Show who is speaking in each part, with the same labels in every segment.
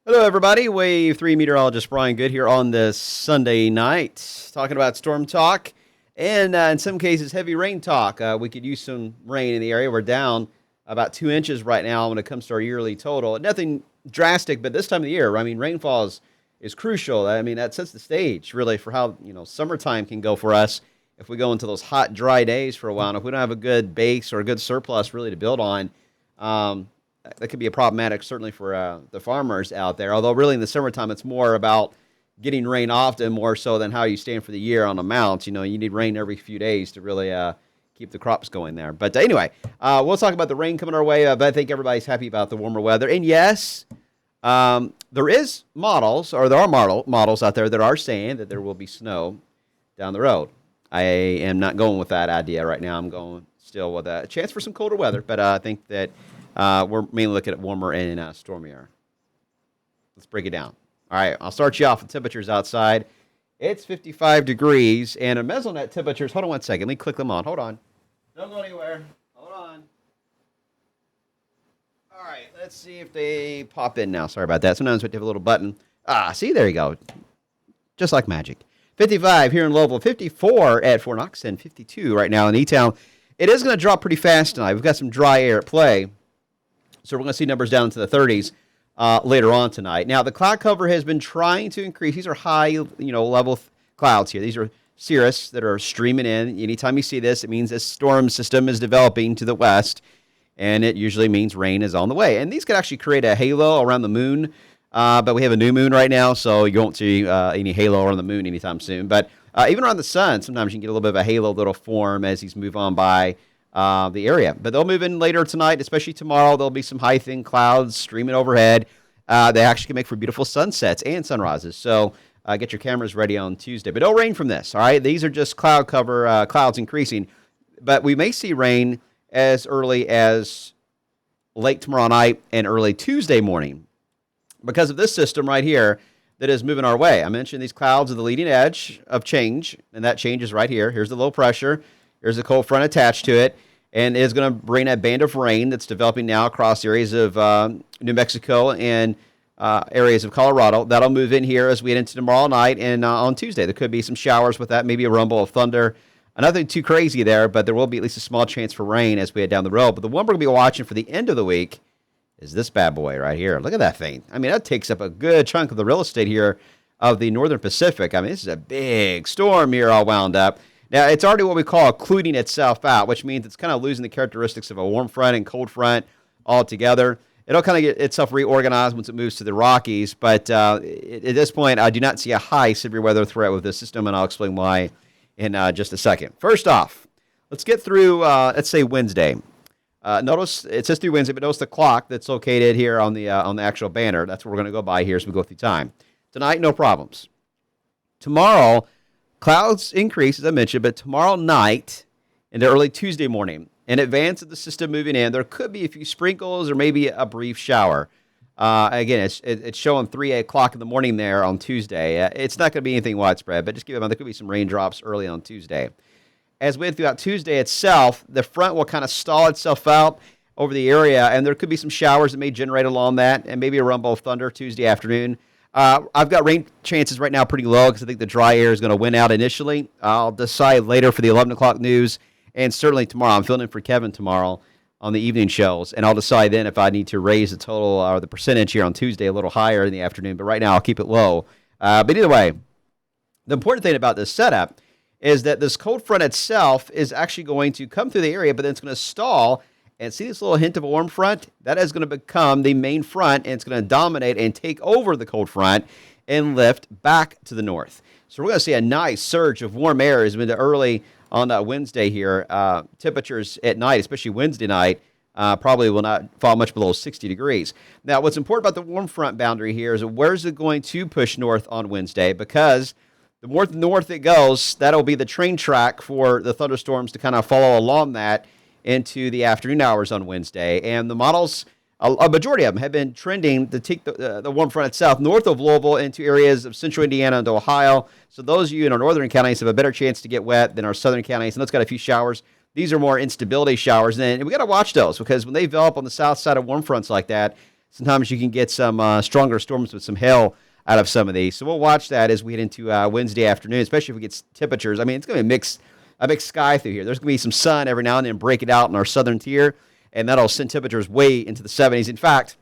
Speaker 1: Hello, everybody. Wave 3 meteorologist Brian Good here on this Sunday night, talking about storm talk and in some cases, heavy rain talk. We could use some rain in the area. We're down about 2 inches right now when it comes to our yearly total. Nothing drastic, but this time of the year, I mean, rainfall is crucial. I mean, that sets the stage really for how, summertime can go for us if we go into those hot, dry days for a while. And if we don't have a good base or a good surplus really to build on, that could be a problematic, certainly for the farmers out there. Although, really, in the summertime, it's more about getting rain often, more so than how you stand for the year on amounts. You need rain every few days to really keep the crops going there. But anyway, we'll talk about the rain coming our way. But I think everybody's happy about the warmer weather. And yes, there are models out there that are saying that there will be snow down the road. I am not going with that idea right now. I'm going still with a chance for some colder weather. But I think that we're mainly looking at warmer and stormier. Let's break it down. All right, I'll start you off with temperatures outside. It's 55 degrees, and a Mesonet temperatures, hold on one second. Let me click them on. Hold on. Don't go anywhere. Hold on. All right, let's see if they pop in now. Sorry about that. Sometimes we have to have a little button. See, there you go. Just like magic. 55 here in Louisville, 54 at Fort Knox, and 52 right now in E-Town. It is going to drop pretty fast tonight. We've got some dry air at play. So we're going to see numbers down into the 30s later on tonight. Now, the cloud cover has been trying to increase. These are high, level clouds here. These are cirrus that are streaming in. Anytime you see this, it means a storm system is developing to the west, and it usually means rain is on the way. And these could actually create a halo around the moon, but we have a new moon right now, so you won't see any halo around the moon anytime soon. But even around the sun, sometimes you can get a little bit of a halo that'll form as these move on by the area. But they'll move in later tonight, especially tomorrow. There'll be some high thin clouds streaming overhead. They actually can make for beautiful sunsets and sunrises. So get your cameras ready on Tuesday. But no rain from this, all right? These are just cloud cover, clouds increasing. But we may see rain as early as late tomorrow night and early Tuesday morning because of this system right here that is moving our way. I mentioned these clouds are the leading edge of change, and that change is right here. Here's the low pressure. Here's a cold front attached to it. And it is going to bring a band of rain that's developing now across areas of New Mexico and areas of Colorado. That'll move in here as we head into tomorrow night and on Tuesday. There could be some showers with that, maybe a rumble of thunder. Nothing too crazy there, but there will be at least a small chance for rain as we head down the road. But the one we're going to be watching for the end of the week is this bad boy right here. Look at that thing. I mean, that takes up a good chunk of the real estate here of the Northern Pacific. I mean, this is a big storm here all wound up. Now, it's already what we call occluding itself out, which means it's kind of losing the characteristics of a warm front and cold front altogether. It'll kind of get itself reorganized once it moves to the Rockies, but at this point, I do not see a high severe weather threat with this system, and I'll explain why in just a second. First off, let's get through, let's say, Wednesday. Notice, it says through Wednesday, but notice the clock that's located here on the actual banner. That's what we're going to go by here as we go through time. Tonight, no problems. Tomorrow, clouds increase, as I mentioned, but tomorrow night into early Tuesday morning, in advance of the system moving in, there could be a few sprinkles or maybe a brief shower. Again, it's showing 3 o'clock in the morning there on Tuesday. It's not going to be anything widespread, but just keep in mind there could be some raindrops early on Tuesday. As we head throughout Tuesday itself, the front will kind of stall itself out over the area, and there could be some showers that may generate along that, and maybe a rumble of thunder Tuesday afternoon. I've got rain chances right now pretty low because I think the dry air is going to win out initially. I'll decide later for the 11 o'clock news, and certainly tomorrow. I'm filling in for Kevin tomorrow on the evening shows, and I'll decide then if I need to raise the total or the percentage here on Tuesday a little higher in the afternoon. But right now, I'll keep it low. But either way, the important thing about this setup is that this cold front itself is actually going to come through the area, but then it's going to stall. And see this little hint of a warm front? That is going to become the main front, and it's going to dominate and take over the cold front and lift back to the north. So we're going to see a nice surge of warm air as we get early on Wednesday here. Temperatures at night, especially Wednesday night, probably will not fall much below 60 degrees. Now, what's important about the warm front boundary here is where's it going to push north on Wednesday? Because the more north it goes, that'll be the train track for the thunderstorms to kind of follow along that into the afternoon hours on Wednesday. And the models, a majority of them, have been trending to take the warm front itself north of Louisville into areas of central Indiana and Ohio. So those of you in our northern counties have a better chance to get wet than our southern counties. And that's got a few showers. These are more instability showers. And we got to watch those because when they develop on the south side of warm fronts like that, sometimes you can get some stronger storms with some hail out of some of these. So we'll watch that as we get into Wednesday afternoon, especially if we get temperatures. I mean, it's going to be a mixed sky through here. There's going to be some sun every now and then, break it out in our southern tier, and that'll send temperatures way into the 70s. In fact,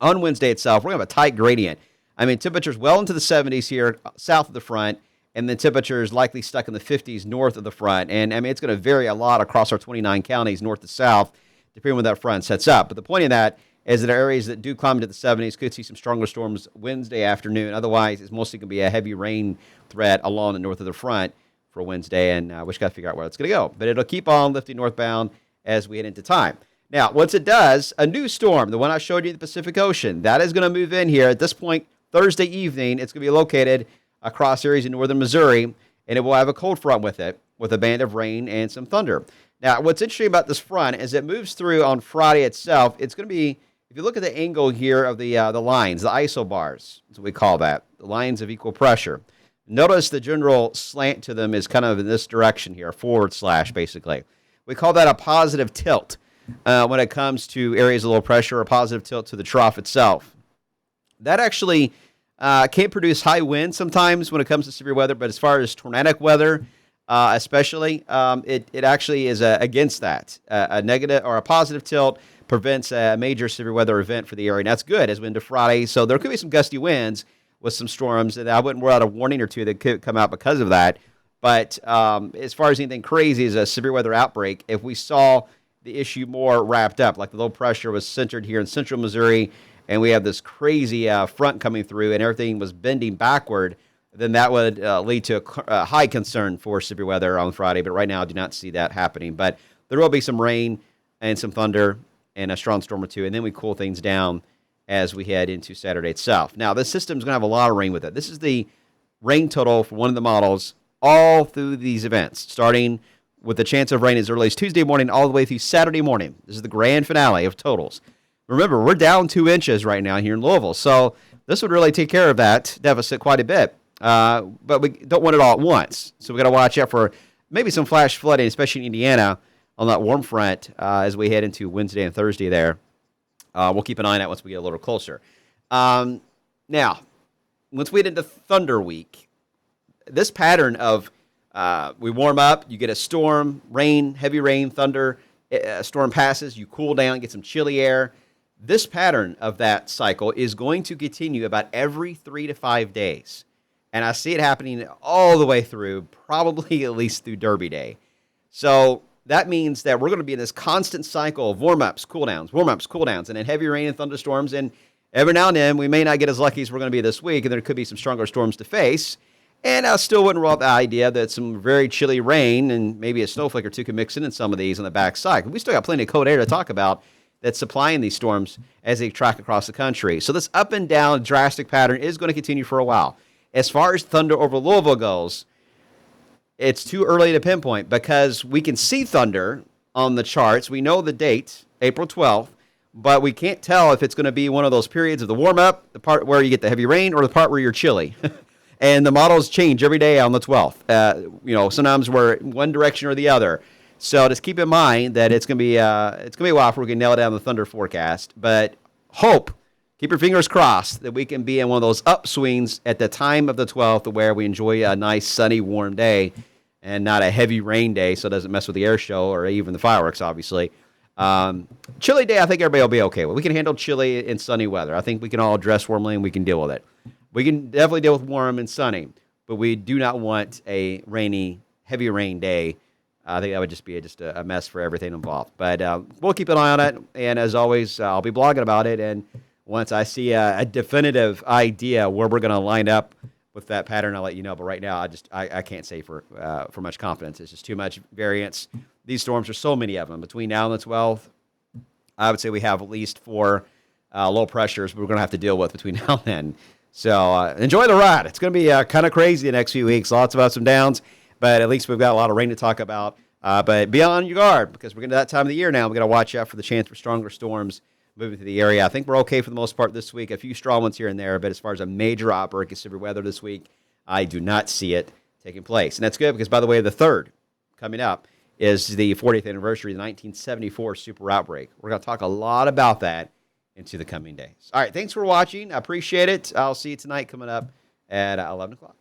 Speaker 1: on Wednesday itself, we're going to have a tight gradient. I mean, temperatures well into the 70s here south of the front, and then temperatures likely stuck in the 50s north of the front. And, I mean, it's going to vary a lot across our 29 counties, north to south, depending on where that front sets up. But the point of that is that areas that do climb into the 70s could see some stronger storms Wednesday afternoon. Otherwise, it's mostly going to be a heavy rain threat along the north of the front for Wednesday, and we just got to figure out where it's going to go. But it'll keep on lifting northbound as we head into time. Now, once it does, a new storm, the one I showed you in the Pacific Ocean, that is going to move in here. At this point, Thursday evening, it's going to be located across areas in northern Missouri, and it will have a cold front with it, with a band of rain and some thunder. Now, what's interesting about this front is it moves through on Friday itself. It's going to be, if you look at the angle here of the lines, the isobars, that's what we call that, the lines of equal pressure. Notice the general slant to them is kind of in this direction here, forward slash, basically. We call that a positive tilt when it comes to areas of low pressure, or a positive tilt to the trough itself. That actually can produce high winds sometimes when it comes to severe weather, but as far as tornadic weather, especially, it actually is against that. A negative or a positive tilt prevents a major severe weather event for the area, and that's good as we into Friday. So there could be some gusty winds with some storms, and I wouldn't rule out a warning or two that could come out because of that. But as far as anything crazy as a severe weather outbreak, if we saw the issue more wrapped up, like the low pressure was centered here in central Missouri, and we have this crazy front coming through, and everything was bending backward, then that would lead to a high concern for severe weather on Friday. But right now, I do not see that happening. But there will be some rain and some thunder and a strong storm or two, and then we cool things down as we head into Saturday itself. Now, this system is going to have a lot of rain with it. This is the rain total for one of the models all through these events, starting with the chance of rain as early as Tuesday morning all the way through Saturday morning. This is the grand finale of totals. Remember, we're down 2 inches right now here in Louisville, so this would really take care of that deficit quite a bit. But we don't want it all at once, so we got to watch out for maybe some flash flooding, especially in Indiana, on that warm front as we head into Wednesday and Thursday there. We'll keep an eye on that once we get a little closer. Now, once we get into Thunder Week, this pattern of we warm up, you get a storm, rain, heavy rain, thunder, a storm passes, you cool down, get some chilly air. This pattern of that cycle is going to continue about every 3 to 5 days. And I see it happening all the way through, probably at least through Derby Day. So that means that we're going to be in this constant cycle of warm-ups, cool-downs, and then heavy rain and thunderstorms. And every now and then, we may not get as lucky as we're going to be this week, and there could be some stronger storms to face. And I still wouldn't rule out the idea that some very chilly rain and maybe a snowflake or two could mix in some of these on the backside. We still got plenty of cold air to talk about that's supplying these storms as they track across the country. So this up and down drastic pattern is going to continue for a while. As far as thunder over Louisville goes, it's too early to pinpoint because we can see thunder on the charts. We know the date, April 12th, but we can't tell if it's going to be one of those periods of the warm-up, the part where you get the heavy rain, or the part where you're chilly. And the models change every day on the 12th. Sometimes we're one direction or the other. So just keep in mind that it's going to be a while before we can nail down the thunder forecast. But keep your fingers crossed that we can be in one of those upswings at the time of the 12th where we enjoy a nice, sunny, warm day and not a heavy rain day so it doesn't mess with the air show or even the fireworks, obviously. Chilly day, I think everybody will be okay with. We can handle chilly and sunny weather. I think we can all dress warmly and we can deal with it. We can definitely deal with warm and sunny, but we do not want a rainy, heavy rain day. I think that would just be a mess for everything involved. But we'll keep an eye on it, and as always, I'll be blogging about it, and once I see a definitive idea where we're going to line up with that pattern, I'll let you know. But right now, I can't say for much confidence. It's just too much variance. These storms are so many of them. Between now and the 12th, I would say we have at least 4 low pressures we're going to have to deal with between now and then. So enjoy the ride. It's going to be kind of crazy the next few weeks. Lots of ups and downs, but at least we've got a lot of rain to talk about. But be on your guard because we're getting to that time of the year now. We've got to watch out for the chance for stronger storms moving through the area. I think we're okay for the most part this week. A few strong ones here and there, but as far as a major outbreak of severe weather this week, I do not see it taking place. And that's good because, by the way, the 3rd coming up is the 40th anniversary of the 1974 super outbreak. We're going to talk a lot about that into the coming days. All right, thanks for watching. I appreciate it. I'll see you tonight coming up at 11 o'clock.